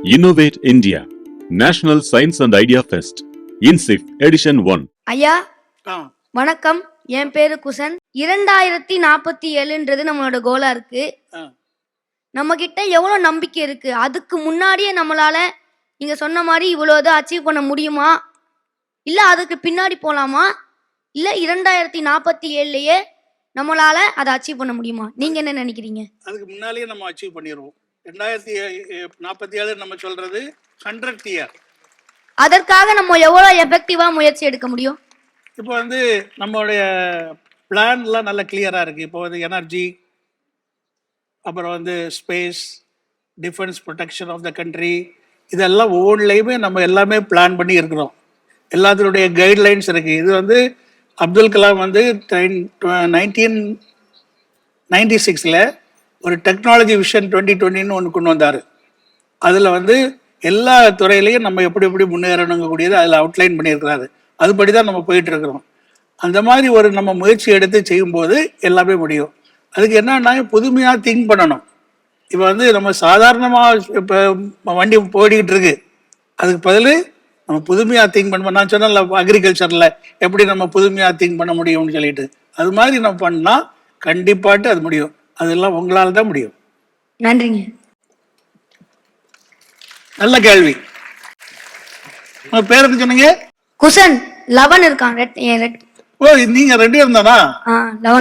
Innovate India National Science and Idea Fest INSIF Edition 1. ஐயா வணக்கம், என் பேரு குசன். 2047ன்றது நம்மளோட கோலா இருக்கு. நம்ம கிட்ட எவ்வளவு நம்பிக்கை இருக்கு? அதுக்கு முன்னாடியே நம்மளால நீங்க சொன்ன மாதிரி இவ்வளவு அச்சீவ் பண்ண முடியுமா, இல்ல அதுக்கு பின்னாடி போலாமா, இல்ல 2047லயே நம்மளால அதை அச்சீவ் பண்ண முடியுமா? நீங்க என்ன நினைக்கிறீங்க? அதுக்கு முன்னாலேயே நம்ம அச்சீவ் பண்ணிடுவோம். 2047 நம்ம சொல்றது 100th இயர். அதற்காக நம்ம எவ்வளவு எஃபெக்டிவா முயற்சி எடுக்க முடியும்? இப்போ நம்மளுடைய பிளான்லாம் நல்ல கிளியரா இருக்கு. இப்போ எனர்ஜி, அப்புறம் space, defence, protection of the country, இதெல்லாம் ஒவ்வொன்றுலையுமே நம்ம எல்லாமே பிளான் பண்ணி இருக்கிறோம். எல்லாத்தினுடைய கைட்லைன்ஸ் இருக்கு. இது அப்துல் கலாம் 1996ல் ஒரு டெக்னாலஜி விஷன் 2020ன்னு ஒன்று கொண்டு வந்தார். அதில் எல்லா துறையிலையும் நம்ம எப்படி எப்படி முன்னேறணுங்கக்கூடியது அதில் அவுட்லைன் பண்ணியிருக்கிறாரு. அதுபடி தான் நம்ம போயிட்டு இருக்கிறோம். அந்த மாதிரி நம்ம முயற்சி எடுத்து செய்யும்போது எல்லாமே முடியும். அதுக்கு என்னன்னா புதுமையாக திங்க் பண்ணணும். இப்போ நம்ம சாதாரணமாக இப்போ வண்டி போய்கிட்டு இருக்கு, அதுக்கு பதில் நம்ம புதுமையாக திங்க் பண்ண, நான் சொன்னல அக்ரிகல்ச்சரில் எப்படி நம்ம புதுமையாக திங்க் பண்ண முடியும்னு சொல்லிட்டு, அது மாதிரி நம்ம பண்ணால் கண்டிப்பாட்டு அது முடியும். அதெல்லாம் உங்களால் தான் முடியும். நன்றிங்க. நல்ல கேள்வி. உங்க பேர் என்ன சொன்னீங்க? குசன். லவன் இருக்கான். ஓ, நீங்க 2 பேரும் தானா?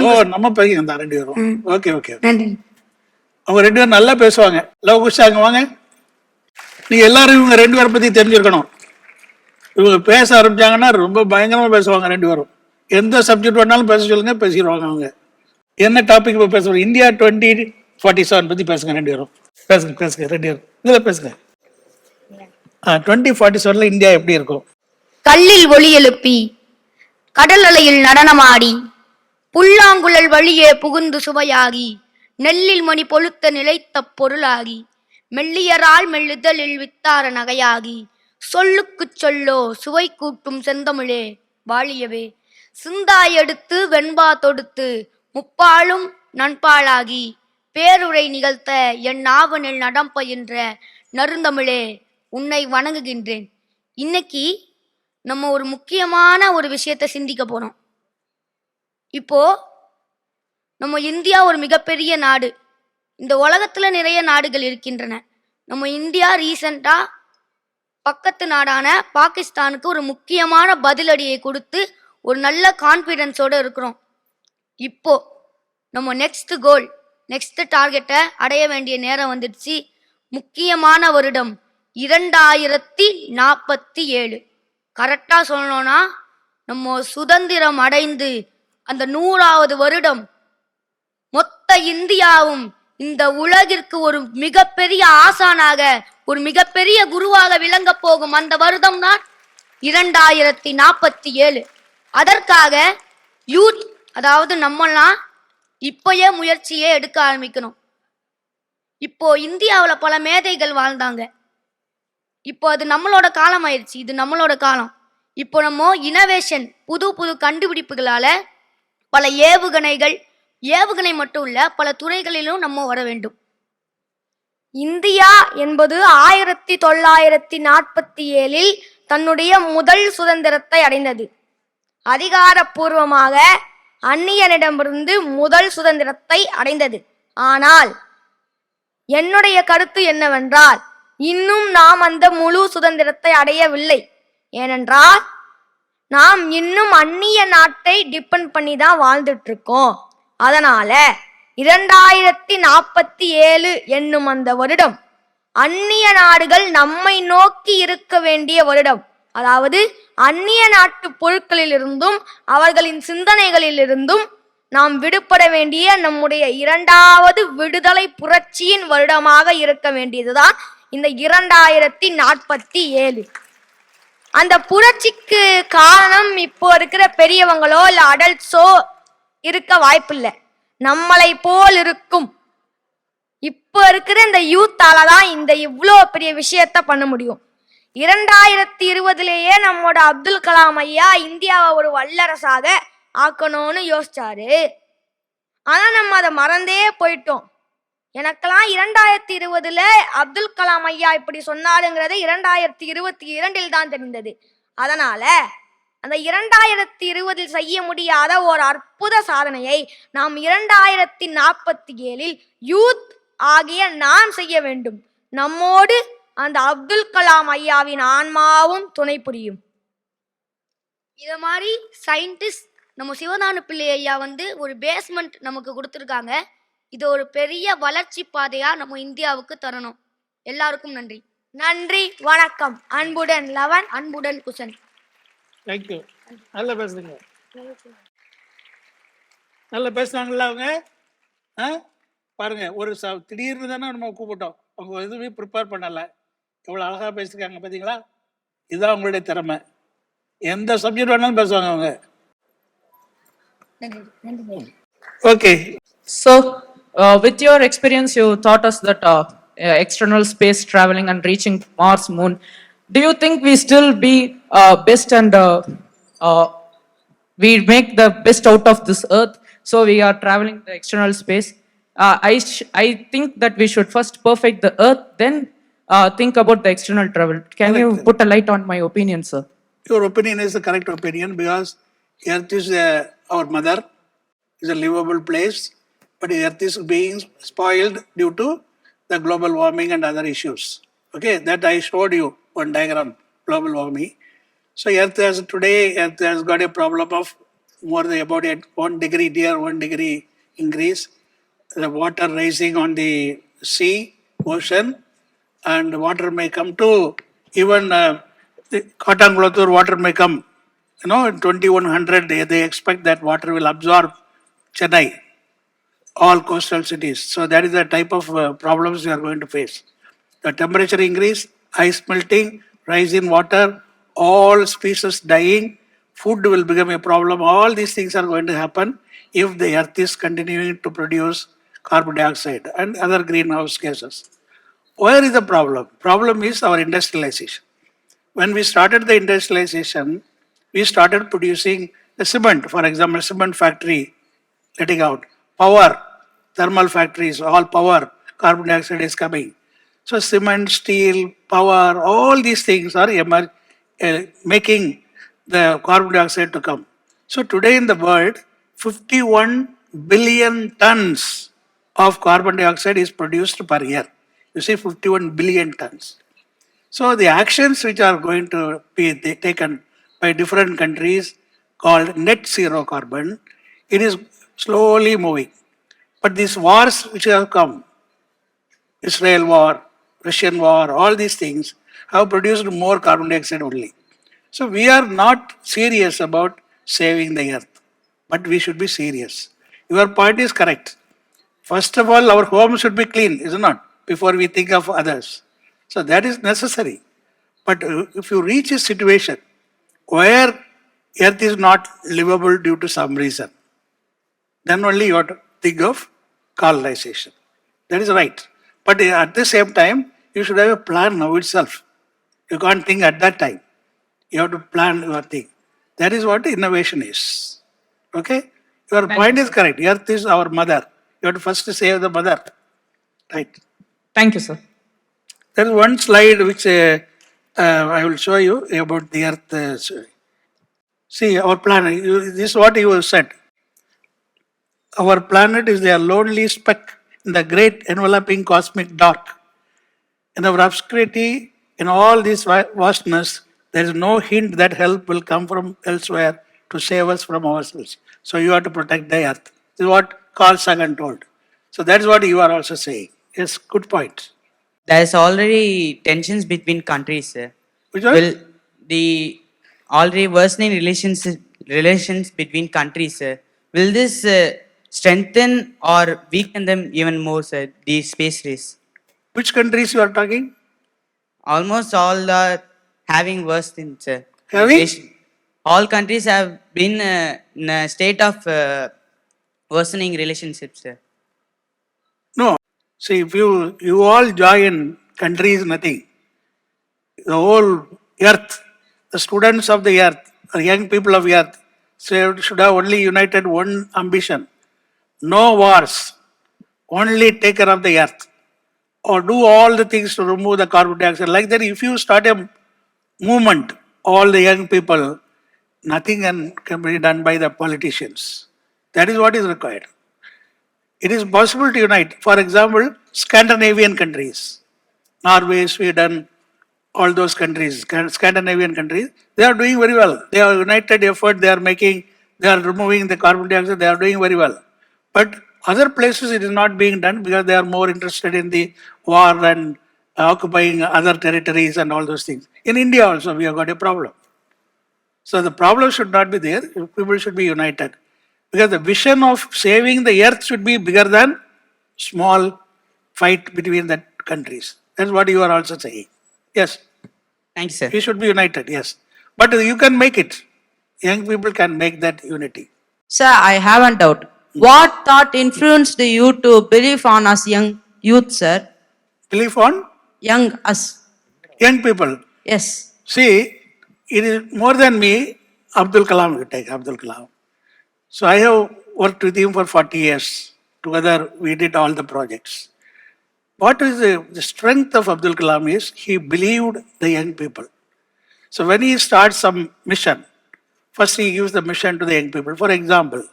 ஓ, நம்ம பையன் தான் 2 பேரும். Okay okay. நன்றி. அவங்க 2 பேரும் நல்லா பேசுவாங்க. லவ் குஷாங்க வாங்க. நீங்க எல்லாரும் இவங்க 2 பேரை பத்தி தெரிஞ்சிருக்கணும். இவங்க பேச ஆரம்பிச்சாங்கன்னா ரொம்ப பயங்கரமா பேசுவாங்க 2 பேரும். எந்த சப்ஜெக்ட் வேணாலும் பேச சொல்லுங்க, பேசிடுவாங்க. அவங்க என்ன டாபிக் இப்போ பேசுவாங்க? இந்தியா 2047 பத்தி பேசுங்க 2 பேரும். பேசுங்க 2 பேரும் இதில் பேசுங்க. 2047ல இந்தியா எப்படி இருக்கும்? கல்லில் ஒளி எழுப்பி, கடல் அலையில் நடனமாடி, புல்லாங்குழல் வழியே புகுந்து சுவையாகி, நெல்லில் மணி பொழுத்த நிலைத்த பொருளாகி, மெல்லியரால் மெல்லுதலில் வித்தார நகையாகி, சொல்லுக்கு சொல்லோ சுவை கூட்டும் செந்தமிழே வாழியவே, சிந்தாய் எடுத்து வெண்பா தொடுத்து முப்பாலும் நண்பாளாகி, பேருரை நிகழ்த்த என் நாவனில் நடம் பயின்ற நறுந்தமிழே உன்னை வணங்குகின்றேன். இன்னைக்கு நம்ம ஒரு முக்கியமான ஒரு விஷயத்தை சிந்திக்க போறோம். இப்போ நம்ம இந்தியா ஒரு மிகப்பெரிய நாடு. இந்த உலகத்துல நிறைய நாடுகள் இருக்கின்றன. நம்ம இந்தியா ரீசெண்டா பக்கத்து நாடான பாகிஸ்தானுக்கு ஒரு முக்கியமான பதிலடியை கொடுத்து ஒரு நல்ல கான்ஃபிடென்ஸோட இருக்கிறோம். இப்போ நம்ம நெக்ஸ்ட் கோல், நெக்ஸ்ட் டார்கெட்டை அடைய வேண்டிய நேரம் வந்துடுச்சு. முக்கியமான வருடம் 2047. கரெக்டா சொல்லணும்னா நம்ம சுதந்திரம் அடைந்து அந்த 100வது வருடம் மொத்த இந்தியாவும் இந்த உலகிற்கு ஒரு மிகப்பெரிய ஆசானாக, ஒரு மிகப்பெரிய குருவாக விளங்க போகும் அந்த வருடம் தான் 2047. அதற்காக யூத், அதாவது நம்மலாம் இப்பயே முயற்சியே எடுக்க ஆரம்பிக்கணும். இப்போ இந்தியாவில் பல மேதைகள் வாழ்ந்தாங்க. இப்போ அது நம்மளோட காலம் ஆயிடுச்சு. இது நம்மளோட காலம். இப்போ நம்ம இனோவேஷன், புது புது கண்டுபிடிப்புகளால பல ஏவுகணை மட்டும் இல்ல, பல துறைகளிலும் நம்ம வர வேண்டும். இந்தியா என்பது 1947 தன்னுடைய முதல் சுதந்திரத்தை அடைந்தது. அதிகாரப்பூர்வமாக அந்நியனிடமிருந்து முதல் சுதந்திரத்தை அடைந்தது. ஆனால் என்னுடைய கருத்து என்னவென்றால், இன்னும் நாம் அந்த முழு சுதந்திரத்தை அடையவில்லை. ஏனென்றால் நாம் இன்னும் அந்நிய நாட்டை டிபெண்ட் பண்ணி தான் வாழ்ந்துட்டு இருக்கோம். அதனால 2047 என்னும் அந்த வருடம் அந்நிய நாடுகள் நம்மை நோக்கி இருக்க வேண்டிய வருடம். அதாவது அந்நிய நாட்டு பொருட்களில் இருந்தும் அவர்களின் சிந்தனைகளில் இருந்தும் நாம் விடுபட வேண்டிய நம்முடைய 2வது விடுதலை புரட்சியின் வருடமாக இருக்க வேண்டியதுதான் இந்த 2047. அந்த புரட்சிக்கு காரணம் இப்போ இருக்கிற பெரியவங்களோ இல்ல அடல்ட்ஸோ இருக்க வாய்ப்பில்லை. நம்மளை போல் இருக்கும் இப்போ இருக்கிற இந்த யூத்தால தான் இந்த இவ்வளோ பெரிய விஷயத்த பண்ண முடியும். 2020லேயே நம்மோட அப்துல் கலாம் ஐயா இந்தியாவை ஒரு வல்லரசாக ஆக்கணும்னு யோசிச்சாரு. ஆனா நம்ம அதை மறந்தே போயிட்டோம். எனக்கெல்லாம் 2020ல அப்துல் கலாம் ஐயா இப்படி சொன்னாருங்கிறது 2022 தான் தெரிந்தது. அதனால அந்த 2020 செய்ய முடியாத ஒரு அற்புத சாதனையை நாம் 2047 யூத் ஆகிய நாம் செய்ய வேண்டும். நம்மோடு அந்த அப்துல் கலாம் ஐயாவின் ஆன்மாவும் துணை புரியும். இத மாதிரி சயின்டிஸ்ட் நம்ம சிவஞான பிள்ளை ஐயா ஒரு பேஸ்மெண்ட் நமக்கு கொடுத்துருக்காங்க. இது ஒரு பெரிய வளர்ச்சி பாதையா நம்ம இந்தியாவுக்கு தரணும். எல்லாருக்கும் நன்றி. நன்றி, வணக்கம். அன்புடன் லவன், அன்புடன் குசன். தேங்க்யூ. நல்லா பேசுறீங்க. நல்லா பேசுனாங்களா அவங்க? பாருங்க, ஒரு திடீர்னு தானே நம்ம கூப்பிட்டோம். அவங்க எதுவுமே ப்ரிப்பேர் பண்ணலை. எவ்வளோ அழகாக பேசியிருக்காங்க பார்த்தீங்களா? இதுதான் அவங்களுடைய திறமை. எந்த சப்ஜெக்ட் வேணாலும் பேசுவாங்க அவங்க. Okay. So, with your experience, you taught us that external space traveling and reaching Mars, Moon. Do you think we still be best and we make the best out of this Earth? So we are traveling the external space. I think that we should first perfect the Earth, then think about the external travel. Can you put a light on my opinion, sir? Your opinion is the correct opinion because Earth is our mother. It's a livable place. But the Earth is being spoiled due to the global warming and other issues. Okay, that I showed you one diagram, global warming. So Earth has got a problem of more than about 1 degree here, 1 degree increase. The water rising on the sea, ocean, and water may come to even the Katangulathur water may come. In 2100, they expect that water will absorb Chennai, all coastal cities. So that is the type of problems we are going to face. The temperature increase, ice melting, rise in water, all species dying, food will become a problem. All these things are going to happen if the earth is continuing to produce carbon dioxide and other greenhouse gases. Where is the problem? Problem is our industrialization. When we started the industrialization, we started producing the cement, for example, cement factory letting out. Power, thermal factories, all power, carbon dioxide is coming. So cement, steel, power, all these things are making the carbon dioxide to come. So today in the world, 51 billion tons of carbon dioxide is produced per year. You see, 51 billion tons. So the actions which are going to be taken by different countries called net zero carbon, it is slowly moving. But these wars which have come, Israel war, Russian war, all these things have produced more carbon dioxide only. So we are not serious about saving the earth, but we should be serious. Your point is correct. First of all, our home should be clean, is it not? Before we think of others. So that is necessary. But if you reach a situation where earth is not livable due to some reason, then only you have to think of colonization. That is right. But at the same time, you should have a plan now itself. You can't think at that time. You have to plan your thing. That is what innovation is. Okay? Your point is correct. Earth is our mother. You have to first save the mother. Right. Thank you, sir. There is one slide which I will show you about the earth. See, our planet, this is what you said. Our planet is a lonely speck in the great enveloping cosmic dark. In our obscurity, in all this vastness, there is no hint that help will come from elsewhere to save us from ourselves. So you have to protect the earth. This is what Carl Sagan told. So that is what you are also saying. Yes, good point. There's already tensions between countries, sir. Which one? Will the already worsening relations between countries, sir, will this strengthen or weaken them even more, sir, the space race? Which countries you are talking? Almost all are having worsened, sir. Having? All countries have been in a state of worsening relationships, sir. No. See, if you all join, country is nothing. The whole earth, the students of the earth, the young people of earth, should have only united one ambition. No wars. only take care of the earth or do all the things to remove the carbon dioxide. Like that, if you start a movement, all the young people, nothing can be done by the politicians. That is what is required. It is possible to unite. For example, Scandinavian countries, Norway, Sweden, all those countries, Scandinavian countries, they are doing very well. They are united effort, they are removing the carbon dioxide, they are doing very well. But other places it is not being done because they are more interested in the war and occupying other territories and all those things. In India also we have got a problem. So the problem should not be there. People should be united. Because the vision of saving the earth should be bigger than small fight between the countries. That's what you are also saying. Yes, Thank you, sir. we should be united, yes. But you can make it. Young people can make that unity. Sir, I have a doubt. What thought influenced you to believe on us young youth, sir? Believe on Young us. young people. Yes. See, it is more than me, Abdul Kalam, you take Abdul Kalam. So I have worked with him for 40 years. Together we did all the projects. What is the strength of Abdul Kalam is he believed the young people. So when he starts some mission, first he gives the mission to the young people. For example,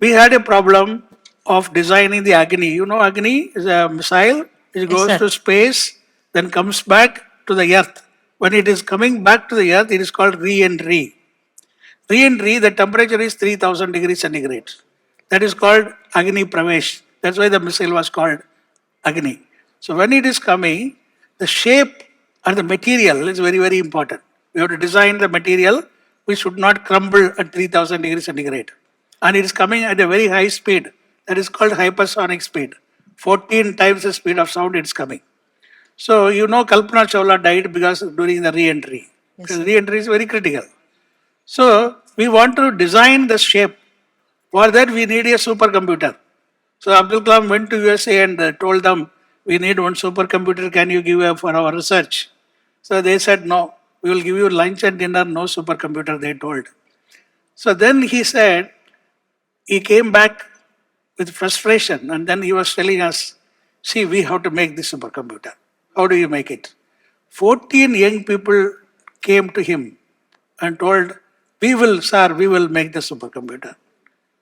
we had a problem of designing the Agni. You know Agni is a missile which goes sir. to space, then comes back to the earth. When it is coming back to the earth, it is called re-entry. Re-entry, the temperature is 3000 degrees centigrade. That is called Agni Pravesh. That's why the missile was called Agni. So when it is coming, the shape and the material is very, very important. We have to design the material which should not crumble at 3000 degrees centigrade. And it is coming at a very high speed. That is called hypersonic speed. 14 times the speed of sound it is coming. So you know Kalpana Chawla died because during the re-entry. Because re-entry is very critical. So we want to design the shape. For that we need a supercomputer. So Abdul Kalam went to USA and told them, we need one supercomputer, can you give for our research? So they said, no, we will give you lunch and dinner, no supercomputer, they told. So then he said, he came back with frustration and then he was telling us, see, we have to make this supercomputer. How do you make it? 14 young people came to him and told, we will make the supercomputer.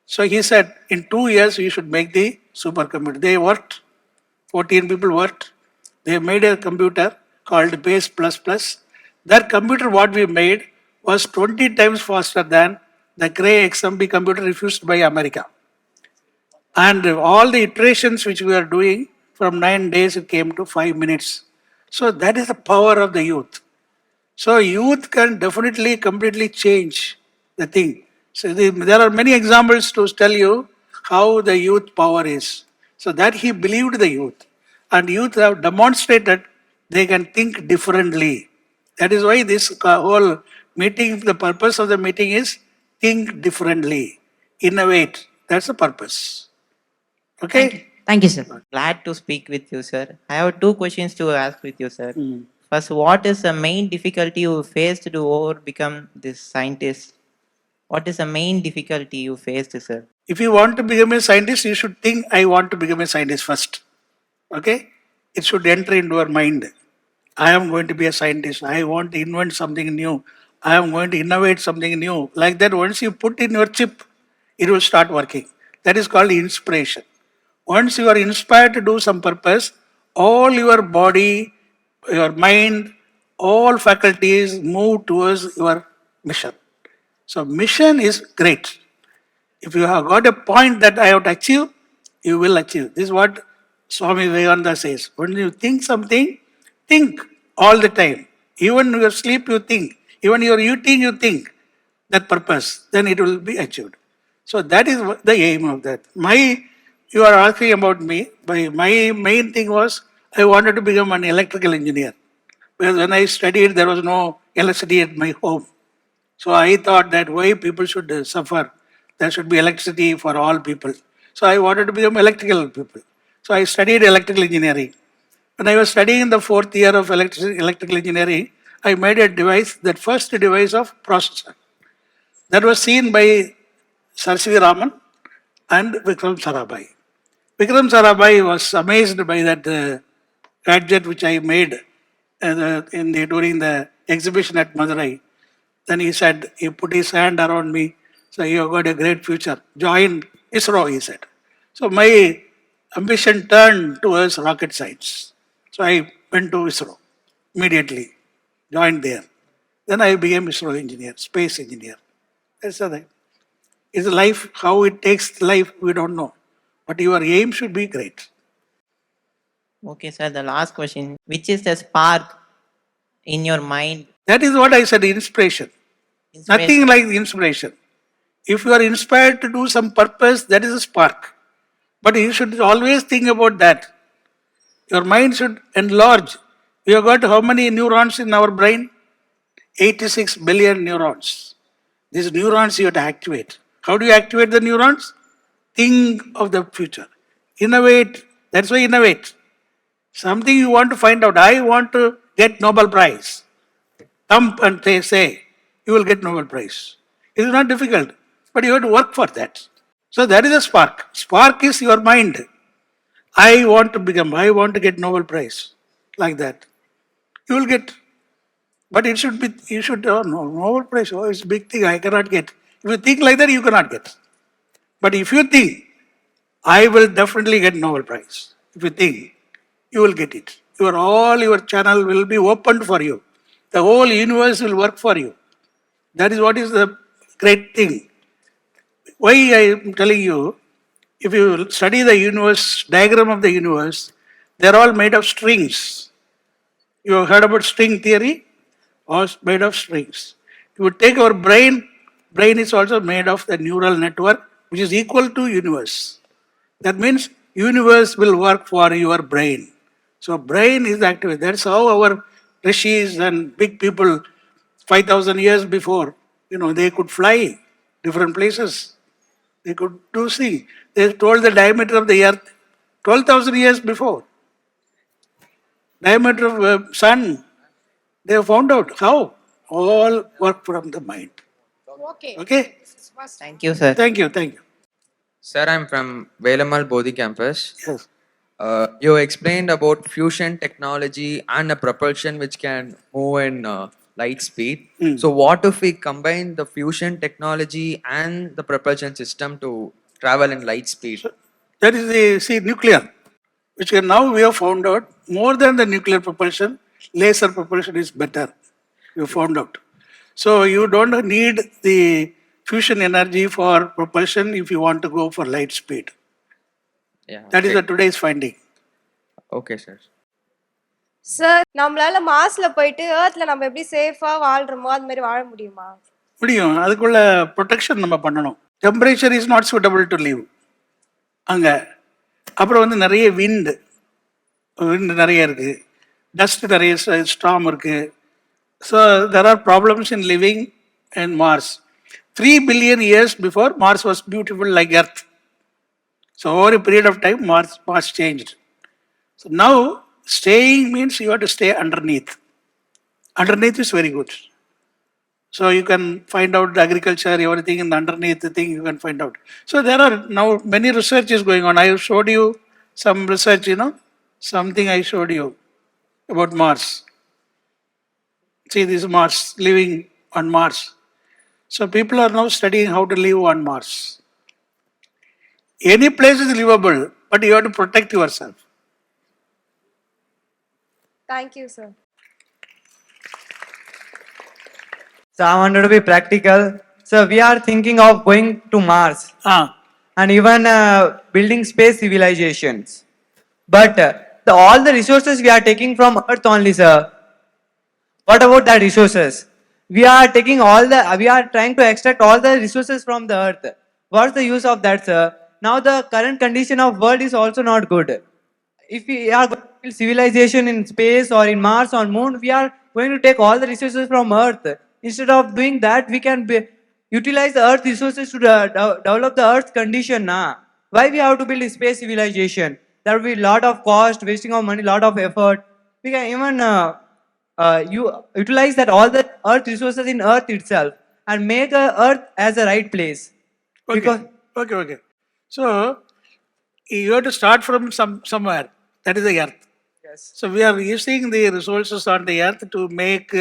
So he said, in 2 years, we should make the supercomputer. They worked, 14 people worked. They made a computer called Base++. That computer, what we made, was 20 times faster than the Cray XMB computer refused by America. And all the iterations which we are doing, from 9 days, it came to 5 minutes. So that is the power of the youth. So youth can definitely completely change the thing. So there are many examples to tell you how the youth power is. So that he believed the youth. And youth have demonstrated they can think differently. That is why this whole meeting, the purpose of the meeting is think differently, innovate. That's the purpose. Okay? Thank you, sir. Glad to speak with you, sir. I have two questions to ask with you, sir. First, what is the main difficulty you faced to overcome this scientist? What is the main difficulty you faced, sir? If you want to become a scientist, you should think, I want to become a scientist first. Okay? It should enter into your mind. I am going to be a scientist. I want to invent something new. I am going to innovate something new. Like that, once you put in your chip, it will start working. That is called inspiration. Once you are inspired to do some purpose, all your body, your mind, all faculties move towards your mission. So mission is great. If you have got a point that I have to achieve, you will achieve. This is what Swami Vivekananda says. When you think something, think all the time. Even in your sleep, you think. Even your eating, you think that purpose. Then it will be achieved. So that is the aim of that. You are asking about me. My main thing was I wanted to become an electrical engineer. Because when I studied, there was no electricity at my home. So I thought that why people should suffer. There should be electricity for all people. So I wanted to become electrical people. So I studied electrical engineering. When I was studying in the 4th year of electrical engineering, I made a device, that first device of processor. That was seen by Sir C.V. Raman and Vikram Sarabhai. Vikram Sarabhai was amazed by that gadget which I made during the exhibition at Madurai. Then he said, he put his hand around me, so you got a great future. Join ISRO, he said. So my ambition turned towards rocket science. So I went to ISRO immediately, joined there. Then I became ISRO engineer, space engineer. That's the thing. Is life, how it takes life, we don't know. But your aim should be great. Okay, sir, the last question. Which is the spark in your mind? That is what I said, inspiration. Nothing like inspiration. If you are inspired to do some purpose, that is a spark. But you should always think about that. Your mind should enlarge. We have got how many neurons in our brain? 86 billion neurons. These neurons you have to activate. How do you activate the neurons? Think of the future. Innovate. That's why innovate. Something you want to find out. I want to get Nobel Prize. Thump and say, you will get Nobel Prize. It is not difficult, but you have to work for that. So that is a spark. Spark is your mind. I want to get Nobel Prize. Like that. You will get. But it should be, no, Nobel Prize, oh, it's a big thing, I cannot get. If you think like that, you cannot get. But if you think, I will definitely get Nobel Prize. If you think, you will get it. Your channel will be opened for you. The whole universe will work for you. That is what is the great thing. Why I am telling you, if you study the universe, diagram of the universe, they are all made of strings. You have heard about string theory? Or made of strings. You would take our brain is also made of the neural network, which is equal to universe. That means universe will work for your brain. So brain is active. That's how our rishis and big people 5,000 years before, they could fly different places. They could do things. They told the diameter of the earth 12,000 years before. Diameter of sun, they have found out how. All work from the mind. Okay? Thank you, sir. Thank you. Sir, I'm from Velamal Bodhi campus. Yes. You explained about fusion technology and a propulsion which can move in light speed. So, what if we combine the fusion technology and the propulsion system to travel in light speed? That is the nuclear, which now we have found out more than the nuclear propulsion, laser propulsion is better. You found out. So you don't need the fusion energy for propulsion if you want to go for light speed. Yeah. That is today's finding. Okay, sir. Sir நம்மளால மார்ஸ்ல போயிட்டு எர்த்ல நம்ம எப்படி சேஃபா வாழ்றோமோ அது மாதிரி வாழ முடியுமா? முடியும். அதுக்குள்ள ப்ரொடெக்ஷன் நம்ம பண்ணணும். Temperature is not suitable to live அங்கே. அப்புறம் நிறைய விண்டு நிறைய இருக்கு, டஸ்ட் நிறைய ஸ்டார்ம் இருக்கு. So there are problems in living in Mars. 3 billion years before, Mars was beautiful like Earth. So over a period of time, Mars changed. So now, staying means you have to stay underneath. Underneath is very good. So you can find out the agriculture, everything in the underneath the thing you can find out. So there are now many research is going on. I showed you some research, something I showed you about Mars. See, this is Mars, living on Mars. So people are now studying how to live on Mars. Any place is livable, but you have to protect yourself. Thank you, sir. So I wanted to be practical. So we are thinking of going to Mars and even building space civilizations. But all the resources we are taking from Earth only, sir. What about that resources? We are trying to extract all the resources from the Earth. What's the use of that, sir? Now the current condition of world is also not good. If we are going to build civilization in space or in Mars or Moon, we are going to take all the resources from Earth. Instead of doing that, we can utilize the Earth resources to develop the Earth's condition. Why we have to build a space civilization? There will be a lot of cost, wasting of money, lot of effort. We can even utilize that all the Earth resources in Earth itself and make Earth as a right place. Okay. Okay. So You have to start from somewhere. That is the earth. Yes. So we are using the resources on the earth to make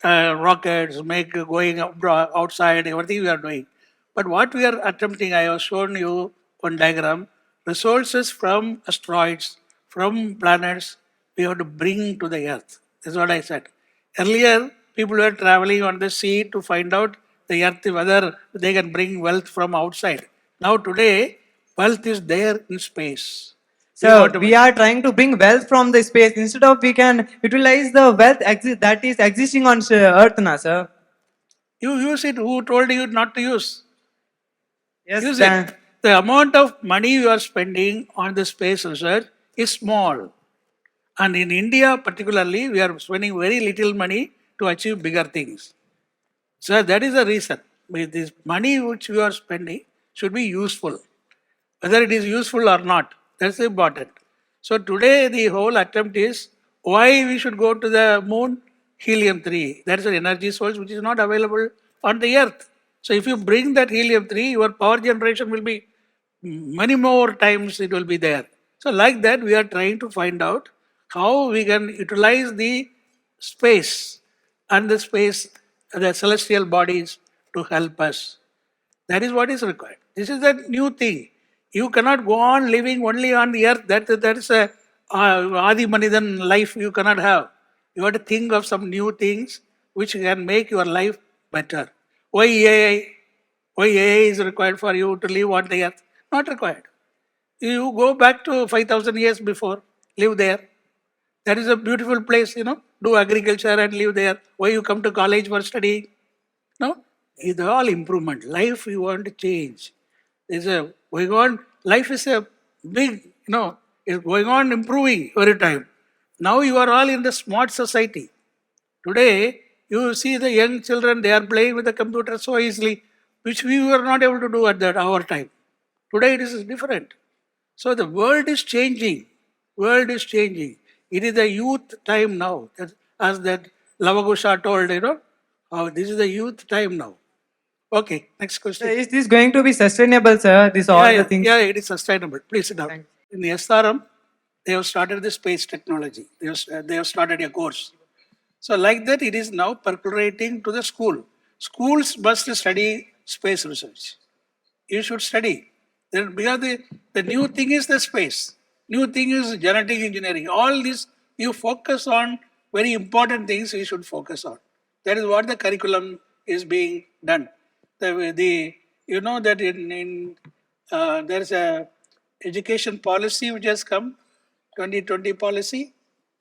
rockets, make going outside, everything we are doing. But what we are attempting, I have shown you one diagram, resources from asteroids, from planets, we have to bring to the earth. That's what I said. Earlier, people were traveling on the sea to find out the earth, whether they can bring wealth from outside. Now today, wealth is there in space. So we are trying to bring wealth from the space. Instead of we can utilize the wealth that is existing on Earth, na sir. You use it. Who told you not to use? Yes, Use then. it. The amount of money you are spending on the space research is small. And in India particularly, we are spending very little money to achieve bigger things. So that is the reason. This money which we are spending should be useful. Whether it is useful or not, that's important. So today the whole attempt is why we should go to the moon? Helium-3. That is an energy source which is not available on the earth. So if you bring that helium-3, your power generation will be many more times it will be there. So like that, we are trying to find out how we can utilize the space and the celestial bodies to help us. That is what is required. This is the new thing. You cannot go on living only on the earth. That is a Adi Manidan life you cannot have. You have to think of some new things which can make your life better. Why AI? Why AI is required for you to live on the earth? Not required. You go back to 5,000 years before, live there. That is a beautiful place, do agriculture and live there. Why you come to college for studying? No? It's all improvement. Life you want to change. Life is a big, it's going on improving every time. Now you are all in the smart society. Today, you see the young children, they are playing with the computer so easily, which we were not able to do at our time. Today it is different. So the world is changing. It is the youth time now. As that Lavakusha told, this is the youth time now. Okay, next question. Is this going to be sustainable, sir? The things. Yeah, it is sustainable. Please sit down. In the SRM, they have started the space technology. They have started a course. So like that, it is now percolating to the school. Schools must study space research. You should study. Because the new thing is the space. New thing is genetic engineering. All this, you focus on very important things you should focus on. That is what the curriculum is being done. You know that there is a education policy which has come, 2020 policy,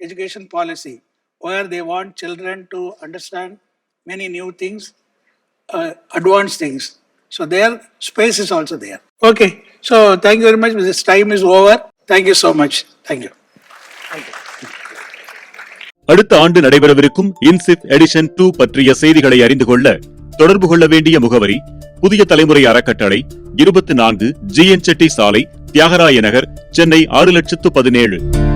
education policy, where they want children to understand many new things, advanced things. So their space is also there. Okay, so thank you very much. This time is over. Thank you so much. Thank you. அடுத்த ஆண்டு நடைபெறவிருக்கும் இன்சிப் edition 2 பற்றிய செய்திகளை அறிந்து கொள்ள தொடர்பு கொள்ள வேண்டிய முகவரி புதிய தலைமுறை அறக்கட்டளை 24 GN செட்டி சாலை தியாகராய நகர் சென்னை 6017